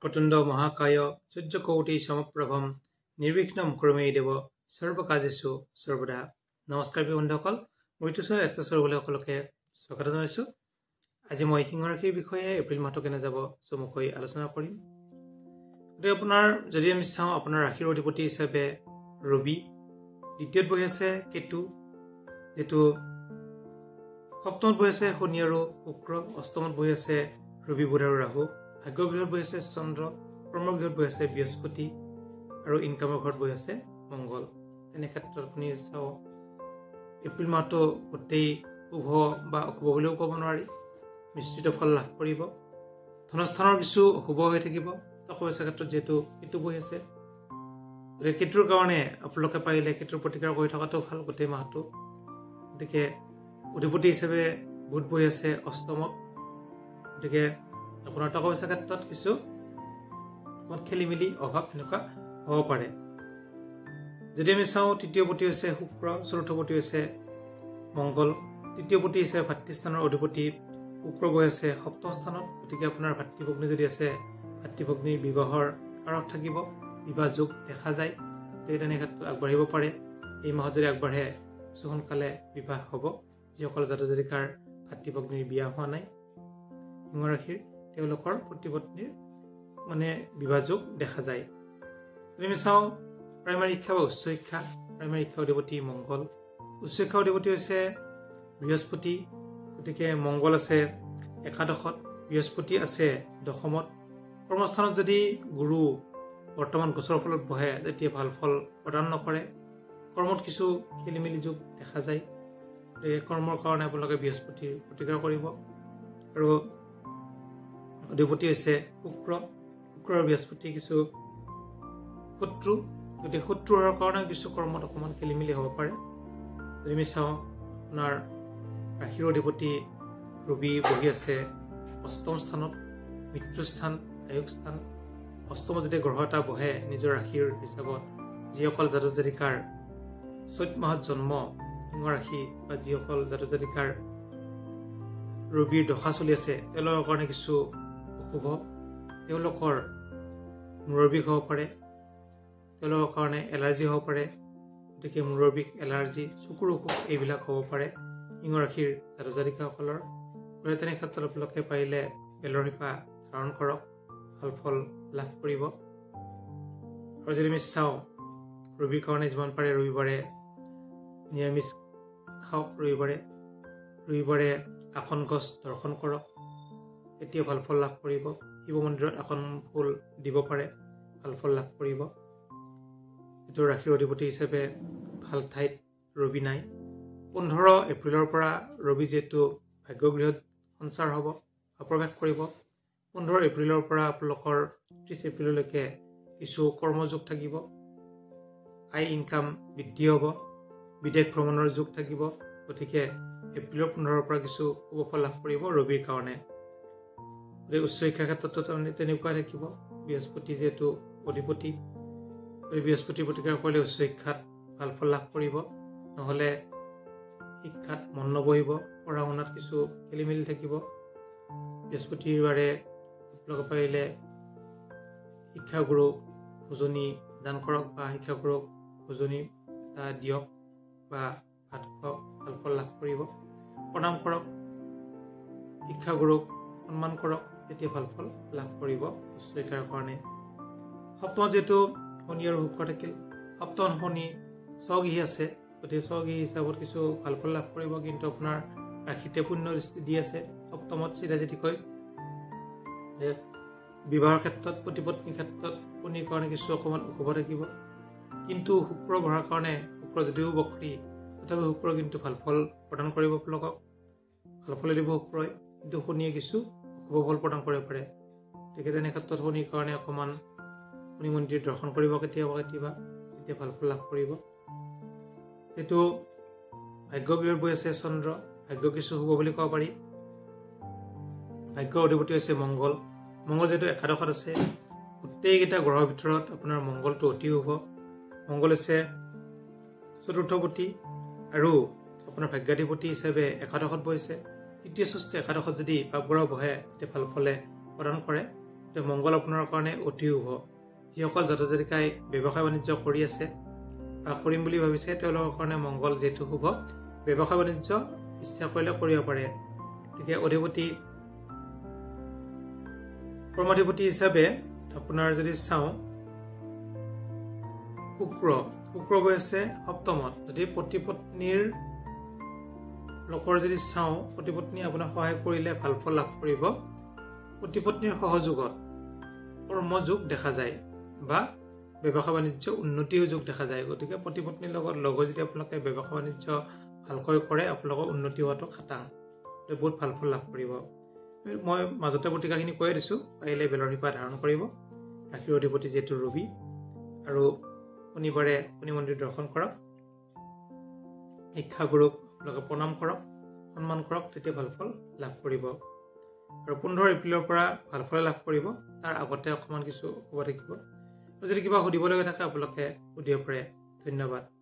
প্ৰচণ্ড মহাকায় সূৰ্যকৌটি সমপ্ৰভম নিৰ্বিঘ্নম কুৰুমে দেব সৰ্বকাৰ্যেষু সৰ্বদা। নমস্কাৰ বন্ধুসকল, মই তুষাৰ এষ্টেছৰ বুলি সকলোকে স্বাগত জনাইছোঁ। আজি মই সিংহ ৰাশিৰ বিষয়ে এপ্ৰিল মাহটো কেনে যাব চমুকৈ আলোচনা কৰিম। গতিকে আপোনাৰ যদি আমি চাওঁ, আপোনাৰ ৰাশিৰ অধিপতি হিচাপে ৰবি, দ্বিতীয়ত বহি আছে কেতু, যিটো সপ্তমত বহি আছে শনি আৰু শুক্ৰ, অষ্টমত বহি আছে ৰবি বুধ আৰু ৰাহু, ভাগ্য গৃহত বহি আছে চন্দ্ৰ, কৰ্মগৃহত বহি আছে বৃহস্পতি আৰু ইনকামৰ ঘৰত বহি আছে মংগল। তেনে ক্ষেত্ৰত আপুনি চাওঁ এপ্ৰিল মাহটো গোটেই শুভ বা অশুভ বুলিও ক'ব নোৱাৰি, মিশ্ৰিত ফল লাভ কৰিব। ধনস্থানৰ কিছু অশুভ হৈ থাকিব টকা পইচাৰ ক্ষেত্ৰত, যিহেতু কেতু বহি আছে। গতিকে কেতুৰ কাৰণে আপোনালোকে পাৰিলে কেতুৰ প্ৰতিকাৰ কৰি থকাটো ভাল গোটেই মাহটো। গতিকে অধিপতি হিচাপে বুধ বহি আছে অষ্টমত, গতিকে আপোনাৰ টকা পইচাৰ ক্ষেত্ৰত কিছু খেলি মেলি অভাৱ এনেকুৱা হ'ব পাৰে। যদি আমি চাওঁ, তৃতীয়পতি হৈছে শুক্ৰ, চতুৰ্থপতি হৈছে মংগল, তৃতীয়পতি হিচাপে ভাতৃস্থানৰ অধিপতি শুক্ৰ বহি আছে সপ্তম স্থানত। গতিকে আপোনাৰ ভাতৃ ভগ্নী যদি আছে, ভাতৃ ভগ্নীৰ বিবাহৰ কাৰক থাকিব, বিবাহ যোগ দেখা যায়। গতিকে তেনে ক্ষেত্ৰত আগবাঢ়িব পাৰে। এই মাহত যদি আগবাঢ়ে কিছু সোনকালে বিবাহ হ'ব। যিসকল জাতক জাতিকাৰ ভাতৃ ভগ্নীৰ বিয়া হোৱা নাই সিংহ ৰাশিৰ, তেওঁলোকৰ পতি পত্নীৰ বিবাহ যোগ দেখা যায়। যদি আমি চাওঁ প্ৰাইমাৰী শিক্ষা বা উচ্চ শিক্ষা, প্ৰাইমাৰী শিক্ষা অধিপতি মংগল, উচ্চ শিক্ষা অধিপতি হৈছে বৃহস্পতি। গতিকে মংগল আছে একাদশত, বৃহস্পতি আছে দশমত। কৰ্মস্থানত যদি গুৰু বৰ্তমান গোচৰৰ ফলত বহে, তেতিয়া ভাল ফল প্ৰদান নকৰে। কৰ্মত কিছু খেলি মেলি যোগ দেখা যায়। কৰ্মৰ কাৰণে আপোনালোকে বৃহস্পতিৰ প্ৰতিকাৰ কৰিব। আৰু অধিপতি হৈছে শুক্ৰ, শুক্ৰ আৰু বৃহস্পতি কিছু শত্ৰু, গতিকে শত্ৰু হোৱাৰ কাৰণে কিছু কৰ্মত অকণমান খেলি মেলি হ'ব পাৰে। যদি আমি চাওঁ, আপোনাৰ ৰাশিৰ অধিপতি ৰবি বহি আছে অষ্টম স্থানত, মৃত্যুস্থান, আয়ুস স্থান। অষ্টমত যদি গ্ৰহ এটা বহে নিজৰ ৰাশিৰ হিচাপত, যিসকল জাতক জাতিকাৰ চৈত মাহত জন্ম সিংহ ৰাশি বা যিসকল জাতক জাতিকাৰ ৰবিৰ দশা চলি আছে, তেওঁলোকৰ কাৰণে কিছু অশুভ। তেওঁলোকৰ মূৰৰ বিষ হ'ব পাৰে, তেওঁলোকৰ কাৰণে এলাৰ্জি হ'ব পাৰে। গতিকে মূৰৰ বিষ, এলাৰ্জি, চকুৰ অসুখ এইবিলাক হ'ব পাৰে সিংহ ৰাশিৰ জাতক জাতিকাসকলৰ। গতিকে তেনে ক্ষেত্ৰত আপোনালোকে পাৰিলে বেলৰ শিপা ধাৰণ কৰক, ভাল ফল লাভ কৰিব। আৰু যদি আমি চাওঁ, ৰবিৰ কাৰণে যিমান পাৰে ৰবিবাৰে নিৰামিষ খাওক। ৰবিবাৰে আসন গছ দৰ্শন কৰক, এতিয়া ভাল ফল লাভ কৰিব। শিৱ মন্দিৰত আসন ফুল দিব পাৰে, ভাল ফল লাভ কৰিব। যিটো ৰাশিৰ অধিপতি হিচাপে ভাল ঠাইত ৰবি নাই। 15 এপ্ৰিলৰ পৰা ৰবি যিহেতু ভাগ্যগৃহত সঞ্চাৰ হ'ব বা প্ৰৱেশ কৰিব, 15 এপ্ৰিলৰ পৰা আপোনালোকৰ 30 এপ্ৰিললৈকে কিছু কৰ্মযোগ থাকিব, আয় ইনকাম বৃদ্ধি হ'ব, বিদেশ ভ্ৰমণৰ যোগ থাকিব। গতিকে এপ্ৰিলৰ 15ৰ পৰা কিছু শুভ ফল লাভ কৰিব ৰবিৰ কাৰণে। গতিকে উচ্চ শিক্ষাৰ ক্ষেত্ৰতো তেনেকুৱাই থাকিব। বৃহস্পতি যিহেতু অধিপতি, বৃহস্পতিৰ প্ৰতিকাৰ কৰিলে উচ্চ শিক্ষাত ভাল ফল লাভ কৰিব, নহ'লে শিক্ষাত মন নবহিব, পঢ়া শুনাত কিছু খেলি মেলি থাকিব। বৃহস্পতিৰ বাৰে আপোনালোকে পাৰিলে শিক্ষাগুৰুক ভোজনী দান কৰক বা শিক্ষাগুৰুক ভোজনী এটা দিয়ক বা ভাত খুৱাওক, ভাল ফল লাভ কৰিব। প্ৰণাম কৰক, শিক্ষাগুৰুক সন্মান কৰক, তেতিয়া ভাল ফল লাভ কৰিব উচ্চ শিক্ষাৰ কাৰণে। সপ্তমত যিহেতু শনি আৰু শুক্ৰ থাকিল, সপ্তম শনি স্বগৃহী আছে, গতিকে স্বগৃহী হিচাপত কিছু ভাল ফল লাভ কৰিব। কিন্তু আপোনাৰ ৰাশিতে পুণ্য দৃষ্টি দি আছে সপ্তমত, চিধাচিধিকৈ বিবাহৰ ক্ষেত্ৰত, পতি পত্নীৰ ক্ষেত্ৰত শনিৰ কাৰণে কিছু অকণমান অশুভ থাকিব। কিন্তু শুক্ৰ বহাৰ কাৰণে, শুক্ৰ যদিও বক্ৰী, তথাপি শুক্ৰ কিন্তু ভাল ফল প্ৰদান কৰিব আপোনালোকক, ভাল ফল দিব শুক্ৰই। কিন্তু শনিয়ে কিছু অশুভ ফল প্ৰদান কৰিব পাৰে। গতিকে তেনে ক্ষেত্ৰত শনিৰ কাৰণে অকণমান শনি মন্দিৰ দৰ্শন কৰিব কেতিয়াবা, তেতিয়া ভাল ফল লাভ কৰিব। সেইটো ভাগ্যগৃহত বহি আছে চন্দ্ৰ, ভাগ্য কিছু শুভ বুলি ক'ব পাৰি। ভাগ্যৰ অধিপতি হৈছে মংগল, মংগল যিহেতু একাদশত আছে, গোটেইকেইটা গ্ৰহৰ ভিতৰত আপোনাৰ মংগলটো অতি শুভ। মংগল হৈছে চতুৰ্থপতি আৰু আপোনাৰ ভাগ্যাধিপতি হিচাপে একাদশত বহিছে। তৃতীয় ষষ্ঠ একাদশত যদি পাপ গ্ৰহ বহে, তেতিয়া ভাল ফলে প্ৰদান কৰে। যে মংগল আপোনাৰ কাৰণে অতি শুভ। যিসকল জাতক জাতিকাই ব্যৱসায় বাণিজ্য কৰি আছে বা কৰিম বুলি ভাবিছে তেওঁলোকৰ কাৰণে মংগল যিহেতু শুভ, ব্যৱসায় বাণিজ্য ইচ্ছা কৰিলে কৰিব পাৰে। গতিকে অধিপতি কৰ্মাধিপতি হিচাপে আপোনাৰ যদি চাওঁ শুক্ৰ গৈ আছে সপ্তমত। যদি পতি-পত্নীৰ লোকৰ যদি চাওঁ, পতি-পত্নী আপোনাক সহায় কৰিলে ভাল ফল লাভ কৰিব। পতি-পত্নীৰ সহযোগত কৰ্মযোগ দেখা যায় বা ব্যৱসায় বাণিজ্য উন্নতি যোগ দেখা যায়। গতিকে পতি-পত্নীৰ লগত লগ হৈ যদি আপোনালোকে ব্যৱসায় বাণিজ্য ভালকৈ কৰে আপোনালোকৰ উন্নতি হোৱাটো খাটাং, বহুত ভাল ফল লাভ কৰিব। মই মাজতে প্ৰতিকাৰখিনি কৈ দিছোঁ, পাৰিলে বেলৰ শিপা ধাৰণ কৰিব। ৰাশিৰ অধিপতি যিহেতু ৰবি, আৰু শনিবাৰে শনি মন্দিৰ দৰ্শন কৰক, শিক্ষাগুৰুক আপোনালোকে প্ৰণাম কৰক, সন্মান কৰক, তেতিয়া ভাল ফল লাভ কৰিব। আৰু 15 এপ্ৰিলৰ পৰা ভাল ফল লাভ কৰিব। তাৰ আগতে অকণমান কিছু ক'ব থাকিব। যদি কিবা সুধিবলগীয়া থাকে আপোনালোকে সুধিব পাৰে। ধন্যবাদ।